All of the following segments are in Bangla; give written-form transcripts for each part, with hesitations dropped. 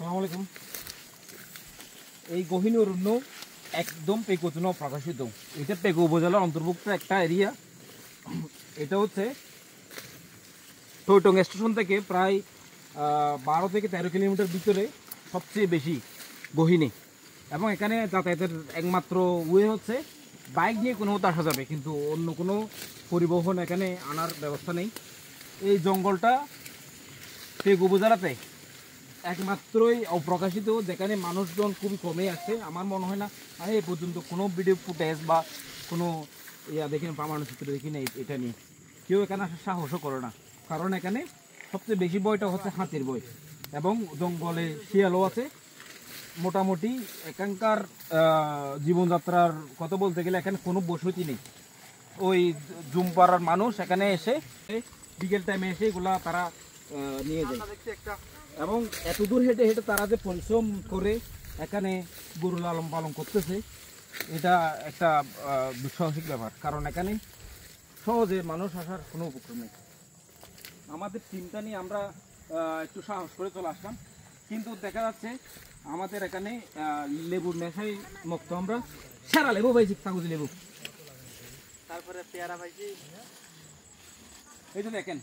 আসসালামু আলাইকুম। এই গহীন অরণ্য একদম পেকুর জন্য প্রকাশিত। এটা পেকু উপজেলার অন্তর্ভুক্ত একটা এরিয়া। এটা হচ্ছে টৈটং স্টেশন থেকে প্রায় 12 থেকে 13 কিলোমিটার ভিতরে সবচেয়ে বেশি গহীনে, এবং এখানে যাতায়াতের একমাত্র ওয়ে হচ্ছে বাইক নিয়ে কোনো মতো আসা যাবে, কিন্তু অন্য কোনো পরিবহন এখানে আনার ব্যবস্থা নেই। এই জঙ্গলটা পেকু উপজেলাতে একমাত্রই অপ্রকাশিত, যেখানে মানুষজন খুবই কমে আসে। আমার মনে হয় না আমি এ পর্যন্ত কোনো ভিডিও ফুটেজ বা কোনো দেখি প্রামাণ্য চিত্র দেখি না এটা নিয়ে। কেউ এখানে আসার সাহসও করে না, কারণ এখানে সবচেয়ে বেশি ভয়টা হচ্ছে হাতির ভয়, এবং জঙ্গলে শিয়ালও আছে। মোটামুটি এখানকার জীবনযাত্রার কথা বলতে গেলে এখানে কোনো বসতি নেই। ওই জুমপাড়ার মানুষ এখানে এসে বিকেল টাইমে এসে এগুলা তারা নিয়ে যায়, এবং এত দূর হেঁটে হেঁটে তারা যে পরিশ্রম করে এখানে গরু লালন পালন করতেছে, এটা একটা দুঃসাহসিক ব্যাপার। কারণ এখানে সহজে মানুষ আসার কোনো উপক্রম নেই। আমাদের টিমটা নিয়ে আমরা একটু সাহস করে চলে আসলাম, কিন্তু দেখা যাচ্ছে আমাদের এখানে লেবুর নেশায় মুক্ত। আমরা সেরা লেবু পাইছি, কাগজি লেবু, তারপরে পেয়ারা পাইছি। এই যে দেখেন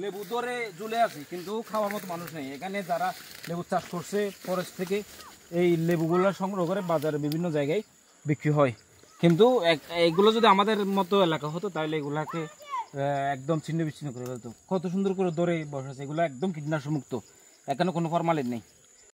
লেবু ধরে ঝুলে আছে, কিন্তু খাওয়ার মতো মানুষ নেই। এখানে যারা লেবু চাষ করছে ফরেস্ট থেকে এই লেবুগুলো সংগ্রহ করে বাজারে বিভিন্ন জায়গায় বিক্রি হয়। কিন্তু এগুলো যদি আমাদের মতো এলাকা হতো তাহলে এগুলাকে একদম ছিন্ন বিচ্ছিন্ন করে ফেলতো। কত সুন্দর করে ধরে বসেছে, এগুলো একদম কীটনাশক মুক্ত, এখানে কোনো ফরমালিন নেই।